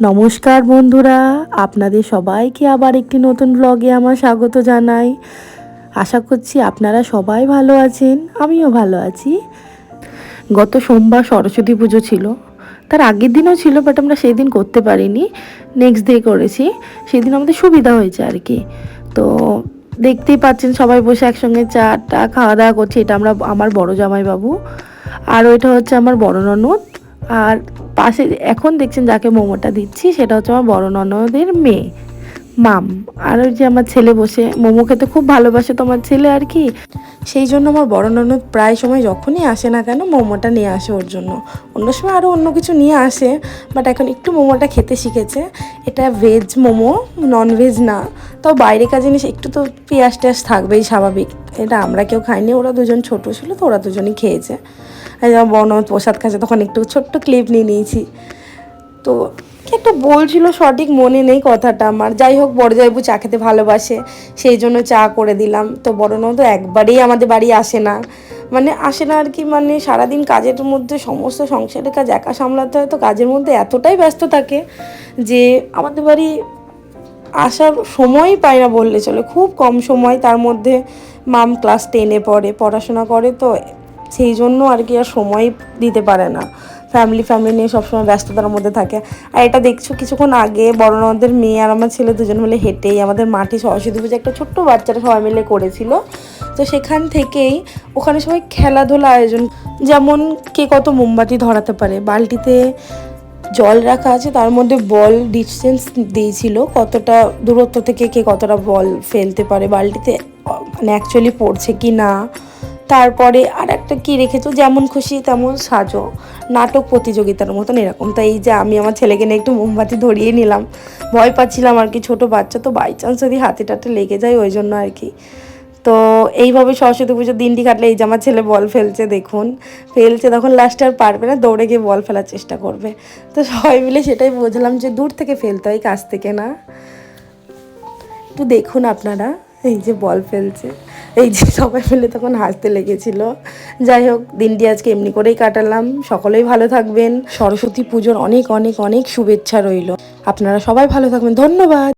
নমস্কার বন্ধুরা, আপনাদের সবাইকে আবার একটি নতুন ব্লগে আমার স্বাগত জানাই। আশা করছি আপনারা সবাই ভালো আছেন, আমিও ভালো আছি। গত সোমবার সরস্বতী পুজো ছিল, তার আগের দিনও ছিল, বাট আমরা সেই দিন করতে পারিনি, নেক্সট ডে করেছি। সেদিন আমাদের সুবিধা হয়েছে আর কি। তো দেখতেই পাচ্ছেন সবাই বসে একসঙ্গে চাটা খাওয়া দাওয়া করছি। এটা আমার বড় জামাইবাবু, আর ওইটা হচ্ছে আমার বড় ননদ। আর পাশে এখন দেখছেন যাকে মোমোটা দিচ্ছি সেটা হচ্ছে আমার বড় ননদের মেয়ে মাম। আর ওই যে আমার ছেলে বসে মোমো খেতে খুব ভালোবাসে তো আমার ছেলে আর কি। সেই জন্য আমার বড় ননদ প্রায় সময় যখনই আসে না কেন মোমোটা নিয়ে আসে ওর জন্য। অন্য সময় আরও অন্য কিছু নিয়ে আসে, বাট এখন একটু মোমোটা খেতে শিখেছে। এটা ভেজ মোমো, নন ভেজ না। তাও বাইরেকার জিনিস একটু তো পেঁয়াজ টেয়াজ থাকবেই, স্বাভাবিক। এটা আমরা কেউ খাইনি, ওরা দুজন ছোট ছিল তো ওরা দুজনই খেয়েছে। আর যখন বড় ননদ প্রসাদ খাচ্ছে তখন একটু ছোট্ট ক্লিপ নিয়ে নিয়েছি। তো কি একটা বলছিল সঠিক মনে নেই কথাটা আমার। যাই হোক, বড় জামাইবু চা খেতে ভালোবাসে, সেই জন্য চা করে দিলাম। তো বড় ননদ তো একবারেই আমাদের বাড়ি আসে না, মানে আসে না আর কি, মানে সারাদিন কাজের মধ্যে সমস্ত সংসারের কাজ একা সামলাতে হয়, তো কাজের মধ্যে এতটাই ব্যস্ত থাকে যে আমাদের বাড়ি আসার সময়ই পায় না বললে চলে, খুব কম সময়। তার মধ্যে মাম ক্লাস 10-এ পড়ে, পড়াশোনা করে, তো সেই জন্য আর কি আর সময় দিতে পারে না। ফ্যামিলি নিয়ে সবসময় ব্যস্ততার মধ্যে থাকে। আর এটা দেখছো কিছুক্ষণ আগে বড় ননদের মেয়ে আর আমার ছেলে দুজন মিলে হেঁটেই আমাদের মাঠে সরস্বতী পুজো একটা ছোট্ট বাচ্চারা সবাই মিলে করেছিল। তো সেখান থেকেই ওখানে সবাই খেলাধুলা আয়োজন, যেমন কে কত মোমবাতি ধরাতে পারে, বালতিতে জল রাখা আছে, তার মধ্যে বল ডিস্টেন্স দিয়েছিল কতটা দূরত্ব থেকে কে কতটা বল ফেলতে পারে বালতিতে, মানে অ্যাকচুয়ালি পড়ছে কি না। তারপরে আর একটা কী রেখেছো, যেমন খুশি তেমন সাজো, নাটক প্রতিযোগিতার মতন এরকম। তাই এই যে আমি আমার ছেলেকে নিয়ে একটু মোমবাতি ধরিয়ে নিলাম, ভয় পাচ্ছিলাম আর কি, ছোটো বাচ্চা তো, বাই চান্স যদি হাতে টাতে লেগে যায় ওই জন্য আর কি। তো এইভাবে সরস্বতী পুজোর দিনটি কাটলে। এই যে আমার ছেলে বল ফেলছে, দেখুন ফেলছে, তখন লাস্টে আর পারবে না, দৌড়ে গিয়ে বল ফেলার চেষ্টা করবে। তো সবাই মিলে সেটাই বুঝলাম যে দূর থেকে ফেলতে হয়, কাছ থেকে না। একটু দেখুন আপনারা, এই যে বল ফেলছে, এই যে সবাই মিলে তখন হাসতে লেগেছিল। যাই হোক, দিনটি আজকে এমনি করেই কাটালাম। সকলেই ভালো থাকবেন, সরস্বতী পুজোর অনেক অনেক অনেক শুভেচ্ছা রইল। আপনারা সবাই ভালো থাকবেন, ধন্যবাদ।